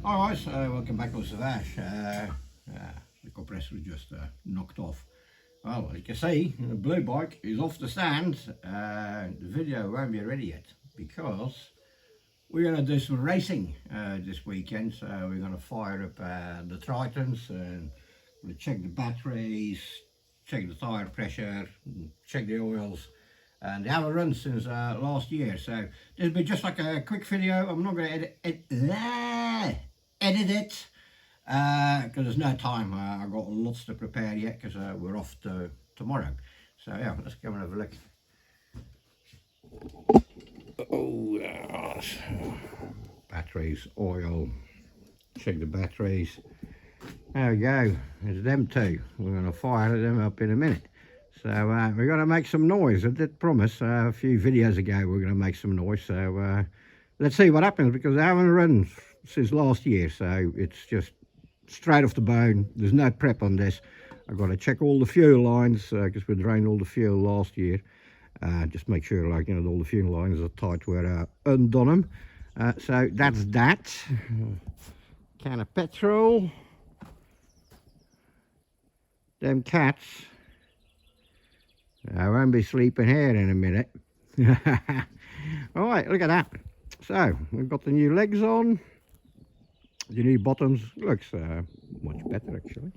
Alright, so welcome back to Savage. The compressor was just knocked off. Well, as you can see, the blue bike is off the stand. The video won't be ready yet because we're going to do some racing this weekend. So we're going to fire up the Tritons and we'll check the batteries, check the tyre pressure, check the oils. And they haven't run since last year, so this will be just like a quick video. I'm not going to edit it because there's no time. I've got lots to prepare yet because we're off tomorrow. So yeah, let's go and have a look. Oh yes. Batteries, oil, check the batteries. There we go, there's them two. We're going to fire them up in a minute. So we're going to make some noise. I did promise a few videos ago we're going to make some noise. So let's see what happens because I haven't run since last year. So it's just straight off the bone. There's no prep on this. I've got to check all the fuel lines because we drained all the fuel last year. Just make sure, like, you know, all the fuel lines are tight where I undone them. So that's that. Can of petrol. Them cats. I won't be sleeping here in a minute. All right, look at that. So we've got the new legs on, the new bottoms. Looks much better actually.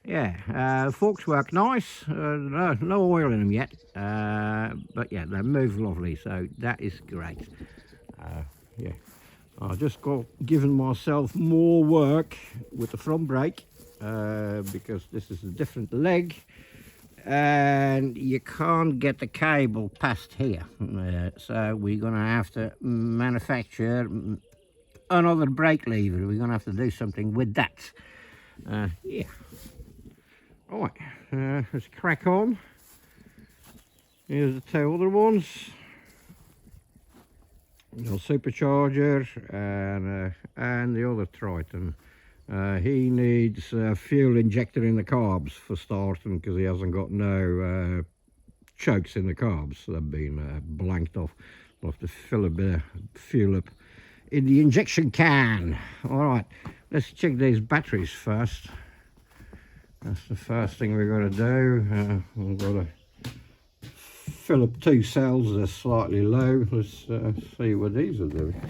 Yeah, forks work nice. No oil in them yet, but yeah, they move lovely, so that is great. Yeah, I just got given myself more work with the front brake because this is a different leg. And you can't get the cable past here, so we're going to have to manufacture another brake lever. We're going to have to do something with that. Yeah. All right, let's crack on. Here's the two other ones. The supercharger and the other Triton. He needs a fuel injector in the carbs for starting because he hasn't got no chokes in the carbs. They've been blanked off. We'll have to fill a bit of fuel up in the injection can. All right, let's check these batteries first. That's the first thing we've got to do. We've got to fill up two cells. They're slightly low. Let's see what these are doing.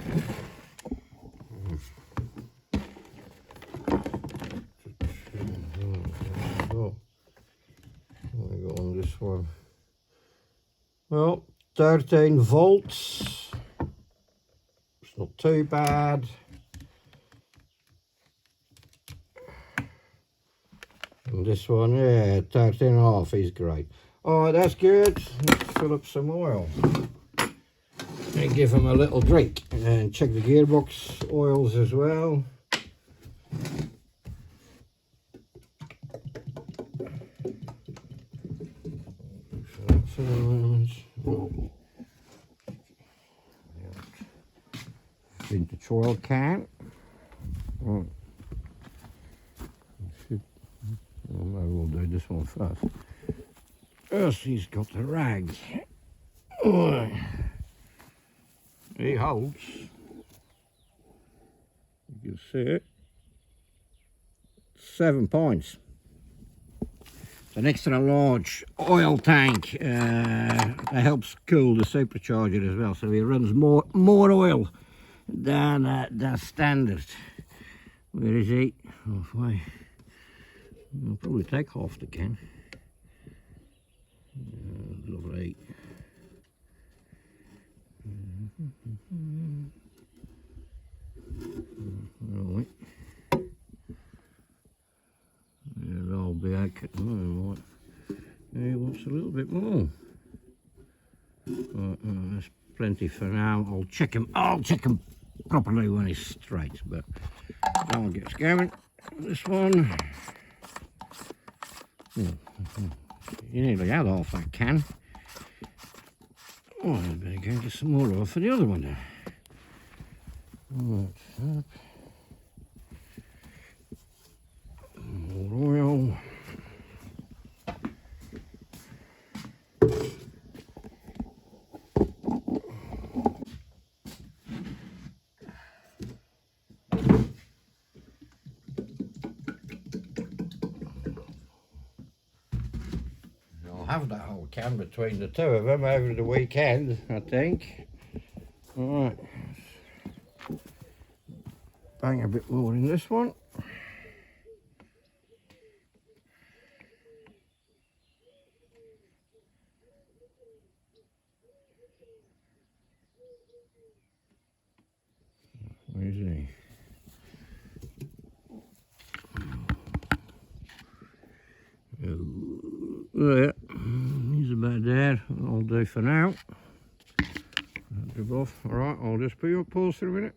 One. Well, 13 volts. It's not too bad. And this one, yeah, 13 and a half is great. Alright, that's good. Let's fill up some oil and give them a little drink and check the gearbox oils as well. Vintage oil can. Right. Maybe we'll do this one first. First, he's got the rag. He holds. You can see it. 7 points. It's an extra large oil tank. That helps cool the supercharger as well, so he runs more oil than standard. Where is he? Halfway. I'll probably take half the can. Lovely. Right. I'll be okay. Oh, right. He wants a little bit more. That's plenty for now. I'll check him properly when he's straight, but that one gets going. This one, you nearly had half that can. Oh, I better go and get some more oil for the other one now. Right, more oil. have that whole can between the two of them over the weekend, I think. Alright. Bang a bit more in this one. Where is he? There, he's about there. I'll do for now. Alright, I'll just put you on pause for a minute.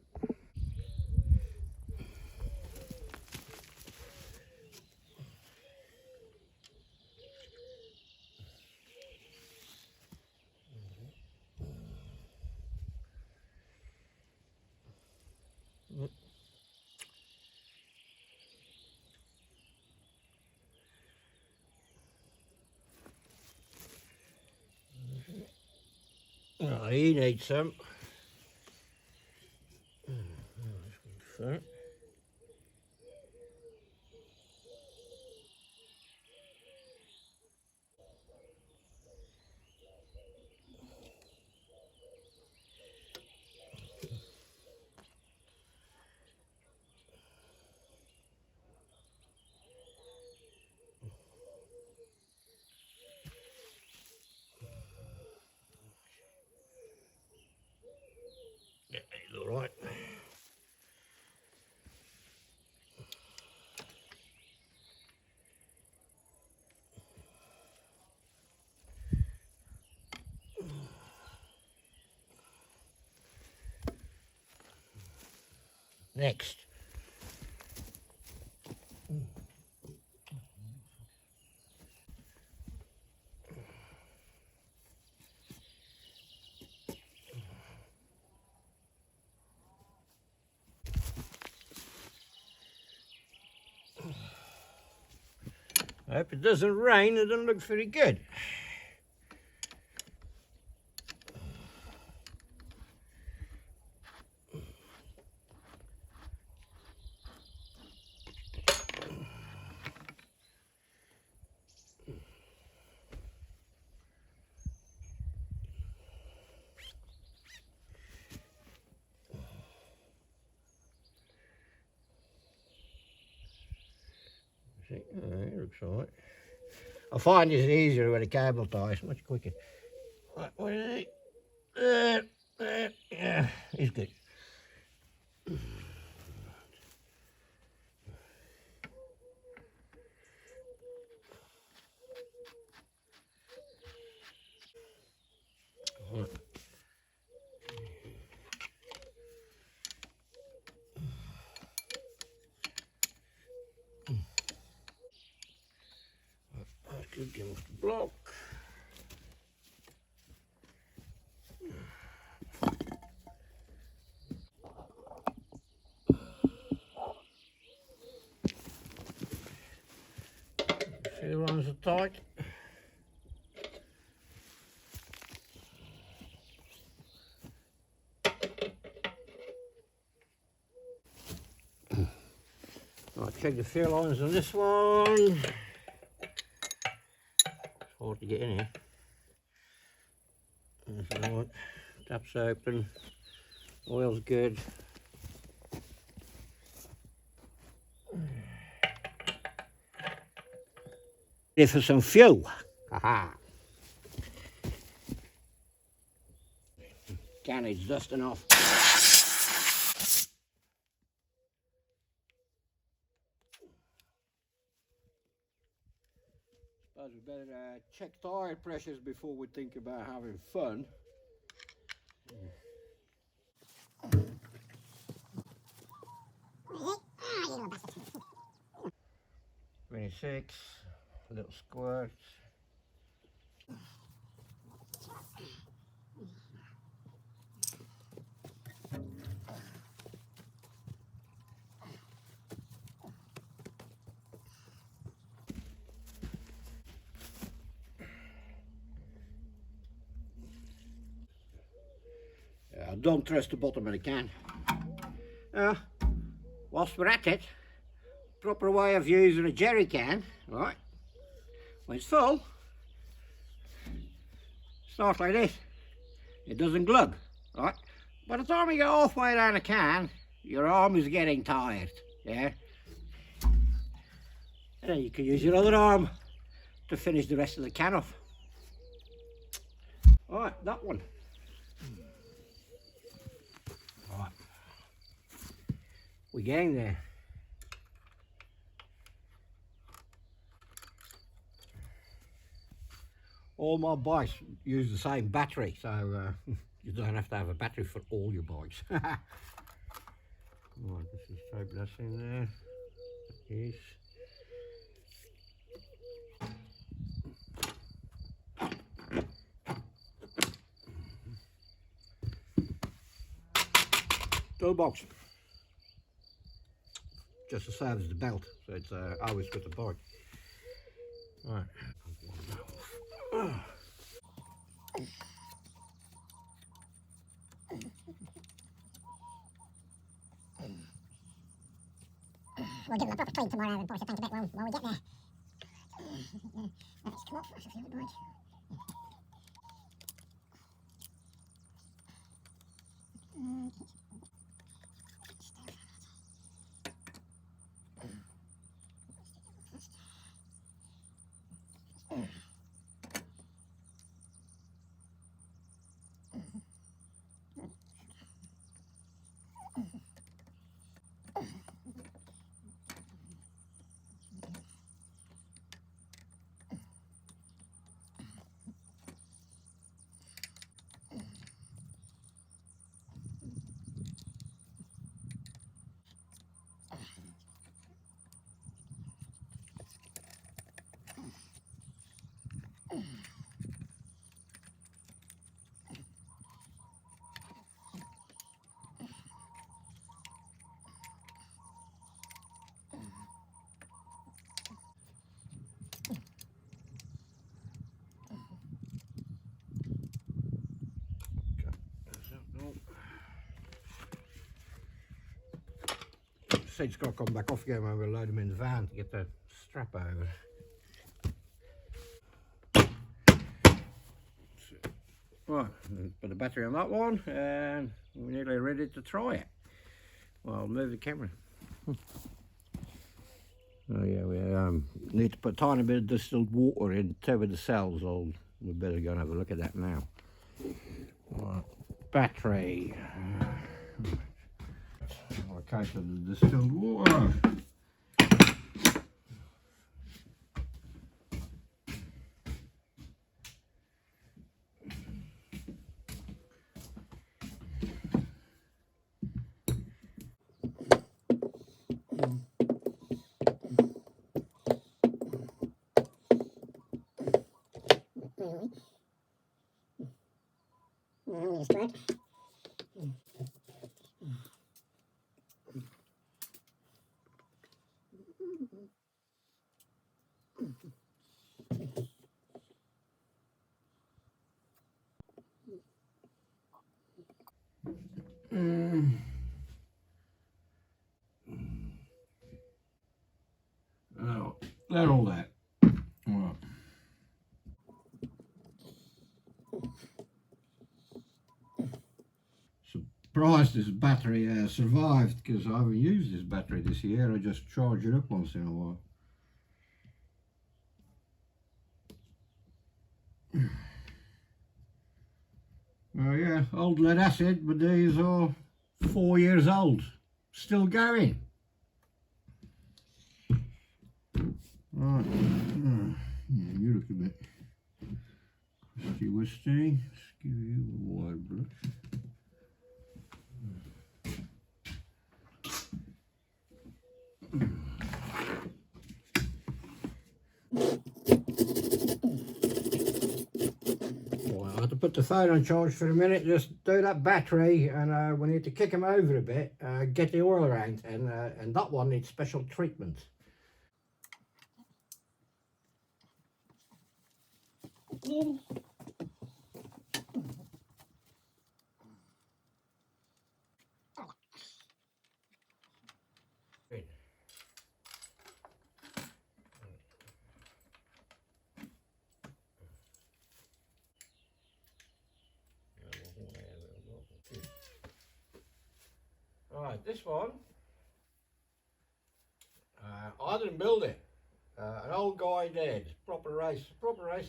Oh, he needs some. So. Yeah, he's all right. Next. I hope it doesn't rain, it doesn't look very good. See, oh, it looks all right. I find it's easier with a cable tie, it's much quicker. Right, what is it? Yeah, he's good. Right. I could get off the block. See the ones are tight. I'll check the fair lines on this one. It's hard to get in here. That's all right. Taps open. Oil's good. Ready for some fuel. Aha. Can needs dusting off. Suppose we better check tire pressures before we think about having fun. 26, little squirts. Don't trust the bottom of the can. Whilst we're at it, proper way of using a jerry can, right? When it's full, starts like this. It doesn't glug, right? By the time you get halfway down the can, your arm is getting tired, yeah? And then you can use your other arm to finish the rest of the can off. All right, that one. All right. We're getting there. All my bikes use the same battery, so you don't have to have a battery for all your bikes. Right, this is tape that's in there. Yes. Toolbox. Just to serve as the belt, so it's always with the bike. Right. We'll give them a proper clean tomorrow and polish the paint a bit when we get there. Let's come up, that's a favorite bike. Seat's got to come back off again when we load them in the van to get the strap over. Right, put the battery on that one and we're nearly ready to try it. Well, I'll move the camera. Oh yeah, we need to put a tiny bit of distilled water in two of the cells. We better go and have a look at that now. Right, battery. A case of the distilled water. Really? Just right. Oh, that all that. Right. Surprised this battery survived because I haven't used this battery this year. I just charge it up once in a while. Oh yeah, old lead acid, but these are 4 years old, still going. Right, yeah, you look a bit crusty-wisty. Let's give you a wide brush. Well, I have to put the phone on charge for a minute, just do that battery, and we need to kick them over a bit, get the oil around, and that one needs special treatment. Right, this one, I didn't build it. An old guy did. Proper race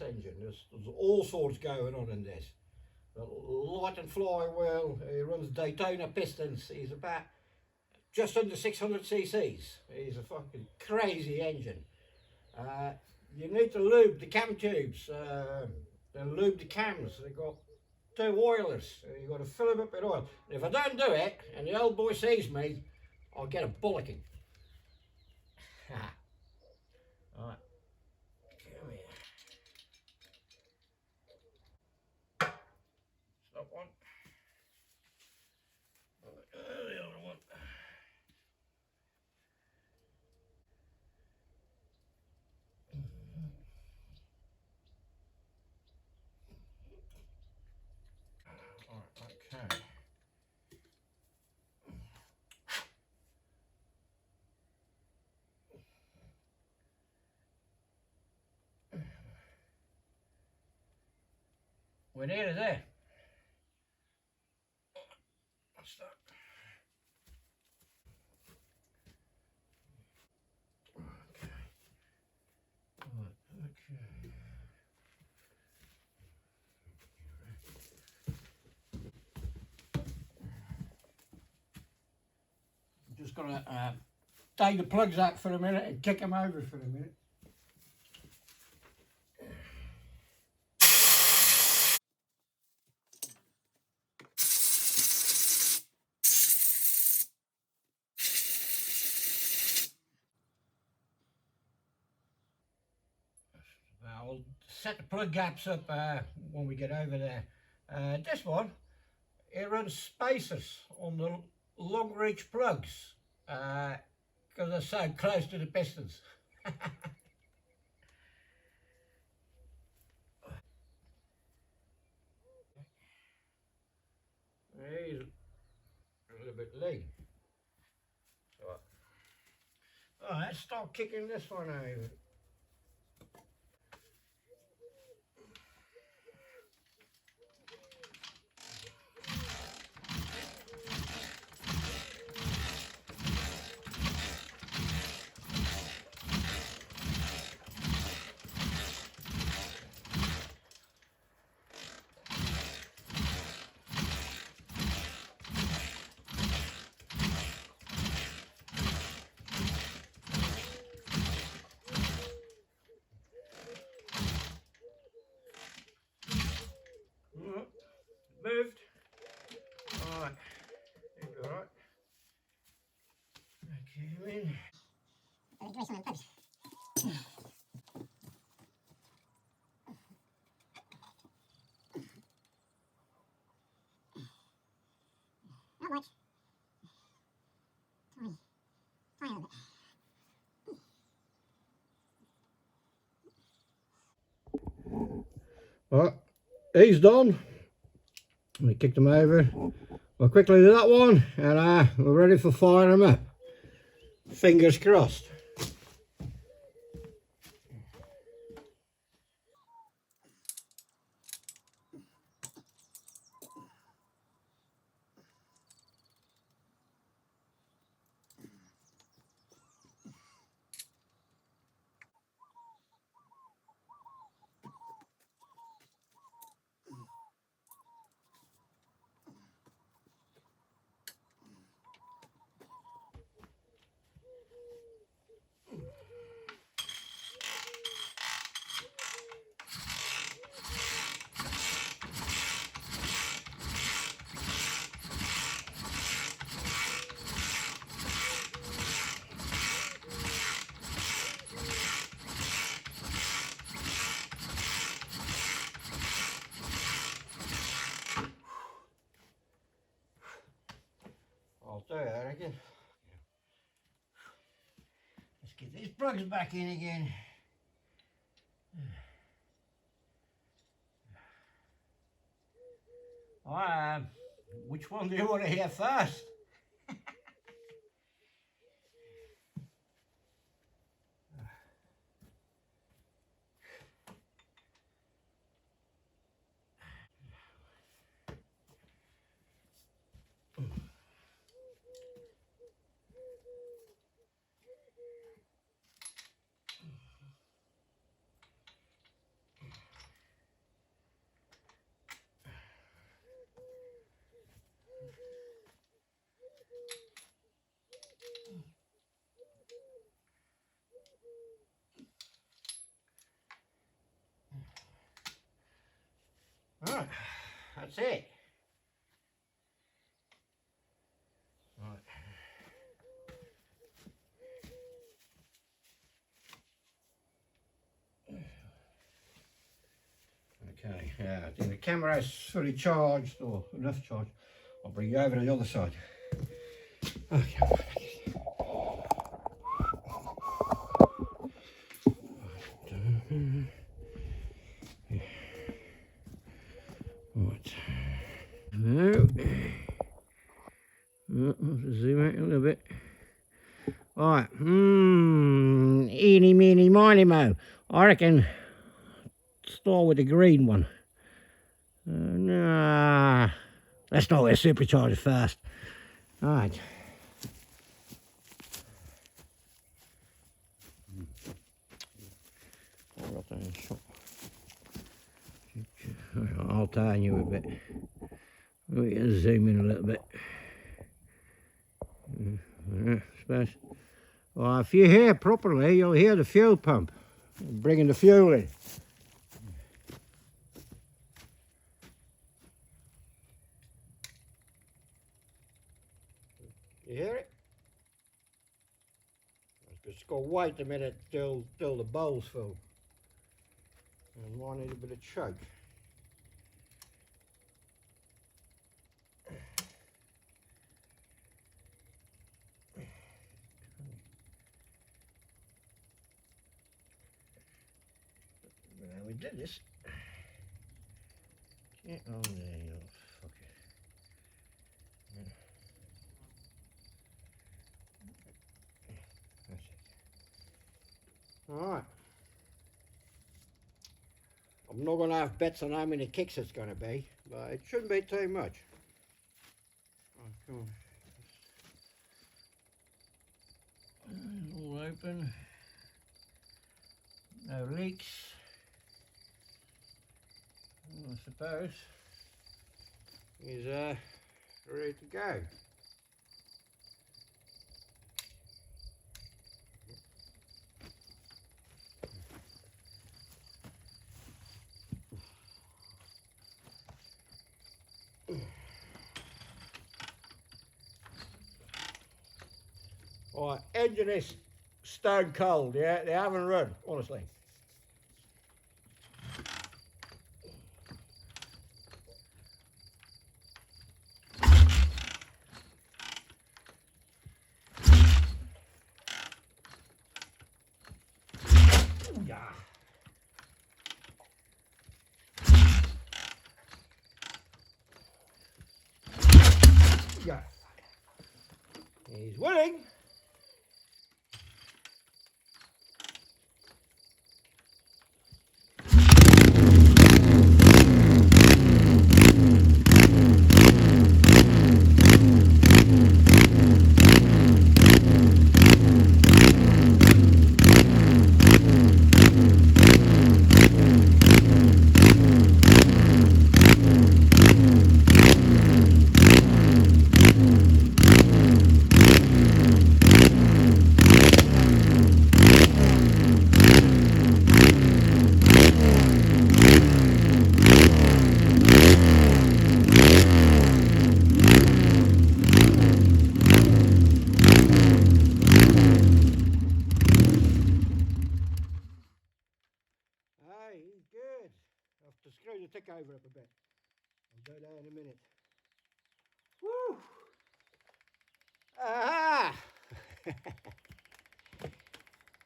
engine. There's all sorts going on in this. The light and flywheel. He runs Daytona pistons. He's about just under 600 cc's. He's a fucking crazy engine. You need to lube the cam tubes. And lube the cams. They've got 2 oilers. You've got to fill them up with oil. And if I don't do it, and the old boy sees me, I'll get a bollocking. Alright. Come here. Stop one. The other one. Alright, okay. We're nearly there. What's that? Okay. Right, okay. I'm just gonna take the plugs out for a minute and kick them over for a minute. I'll set the plug gaps up when we get over there. This one, it runs spacers on the long reach plugs because they're so close to the pistons. He's a little bit lean. Alright, let's start kicking this one over. Moved. Alright. Alright. Okay, in. Give me some of them plugs. Not much. Tiny. Tiny little bit. Alright, he's done. We kicked him over. We'll quickly do that one and we're ready for firing him up. Fingers crossed. I'll do it, I reckon. Let's get these plugs back in again. Which one do you want to hear first? it. Right. Okay, yeah, I think the camera is fully charged, or enough charge. I'll bring you over to the other side. Okay. Right. No. I'll have to zoom out a little bit. Right. Eeny, meeny, miny, mo. I reckon start with the green one. Nah. Let's start with a supercharger first. Right. I'll turn you a bit. We can zoom in a little bit. I suppose. Well, if you hear properly, you'll hear the fuel pump bringing the fuel in. You hear it? I've just got to wait a minute till the bowl's full. And might need a bit of choke. Now we did this. Get on there, you little fucker. That's it. Alright. I'm not going to have bets on how many kicks it's going to be, but it shouldn't be too much. Oh, come on. All open. No leaks. I suppose he's ready to go. All right, engine is stone cold, yeah, they haven't run, honestly. Yeah. Yeah. He's winning. Hey, he's good. I have to screw the tick over up a bit. I'll do that in a minute. Woo! Aha!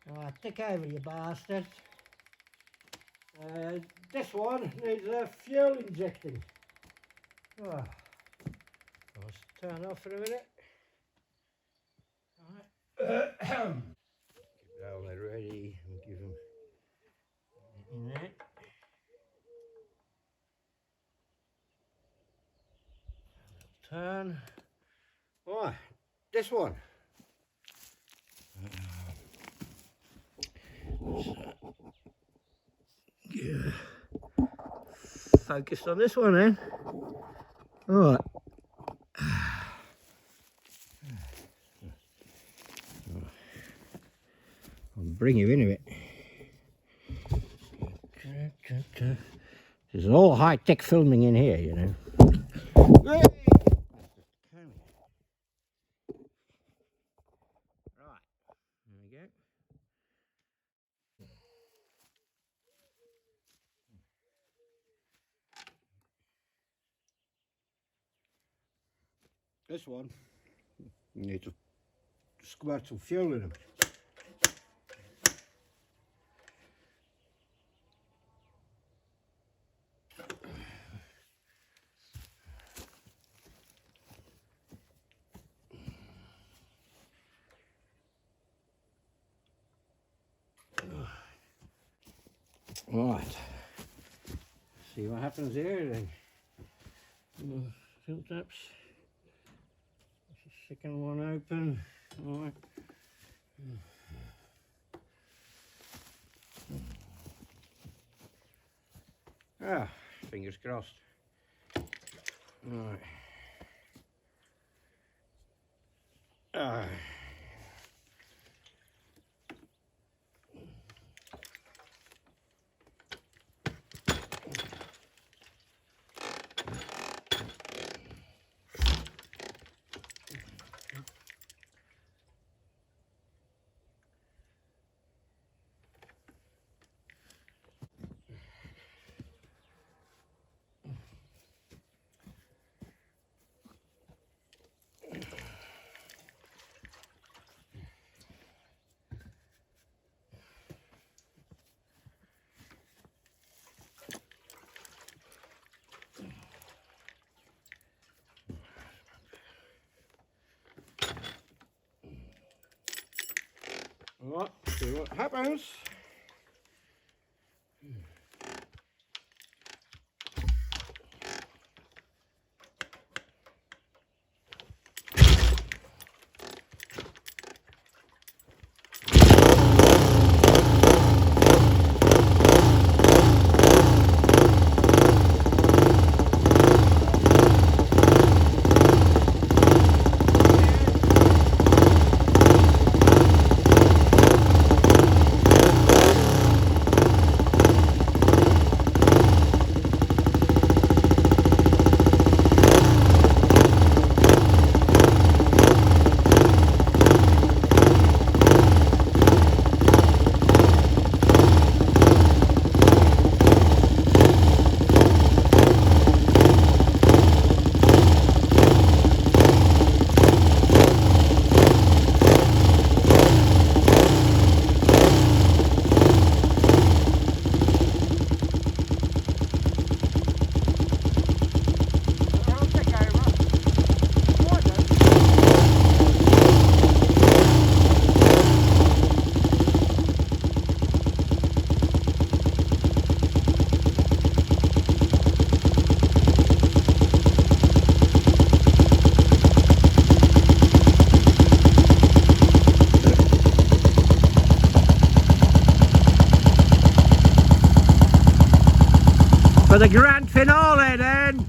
Right, tick over, you bastard. This one needs a fuel injecting. Oh. Let's turn off for a minute. Alright. Keep that one ready and give him in there. Turn. Right, this one. Yeah. Focused on this one then. Alright. I'll bring you in a bit. There's all high-tech filming in here, you know. Hey! Come here. Right, there we go. This one, you need to squirt some fuel in them. Right, see what happens here then. Tilt taps. Second one open. All right. Ah, fingers crossed. All right. Ah. Well, see what happens. For the grand finale then.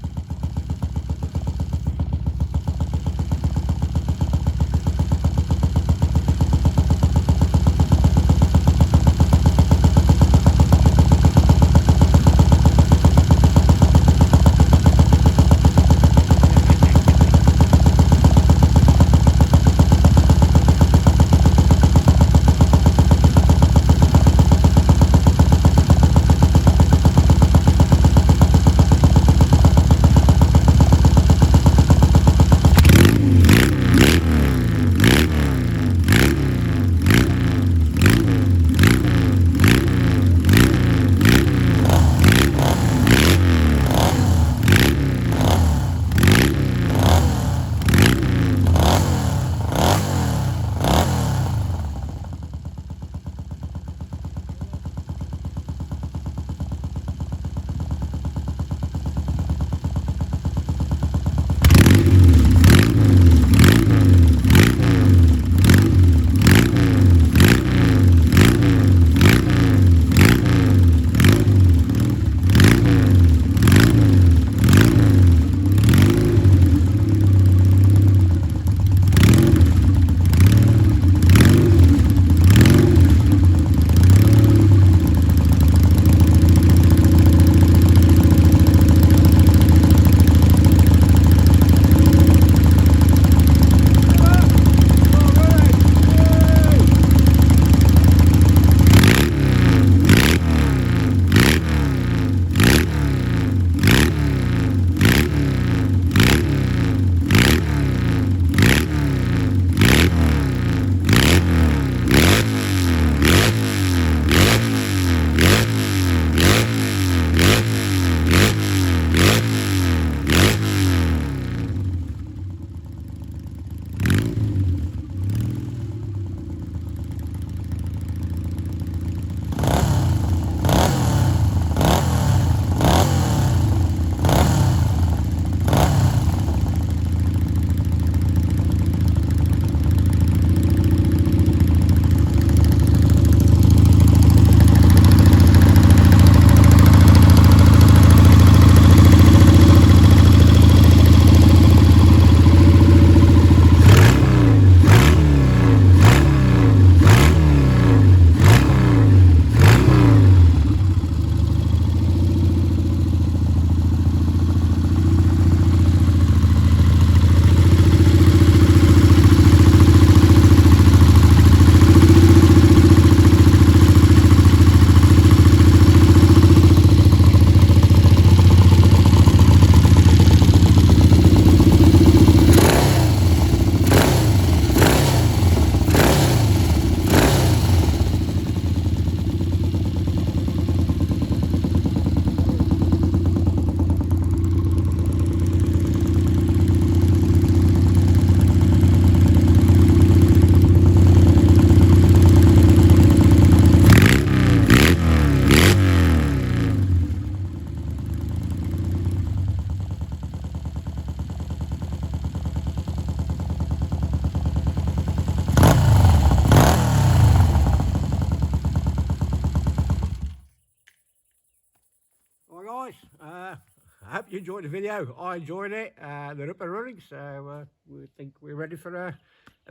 you enjoyed the video. I enjoyed it. They're up and running, so we think we're ready for a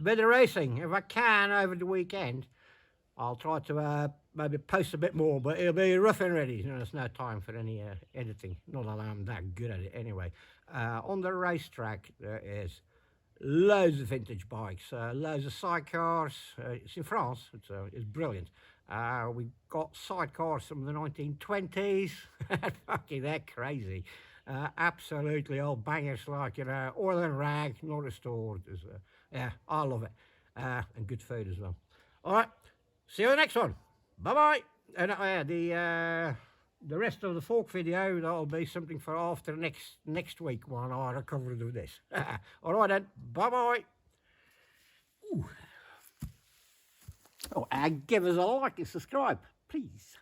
bit of racing. If I can over the weekend, I'll try to maybe post a bit more, but it'll be rough and ready. You know, there's no time for any editing. Not that I'm that good at it anyway. On the racetrack, there is loads of vintage bikes, loads of sidecars. It's in France. It's brilliant. We've got sidecars from the 1920s. Fucking, they're crazy. Absolutely old bangers like, you know, oil and rag, not restored. Yeah, I love it. And good food as well. All right, see you in the next one. Bye-bye. And the rest of the fork video, that'll be something for after next week when I recover to this. All right then, bye-bye. Oh, and give us a like and subscribe, please.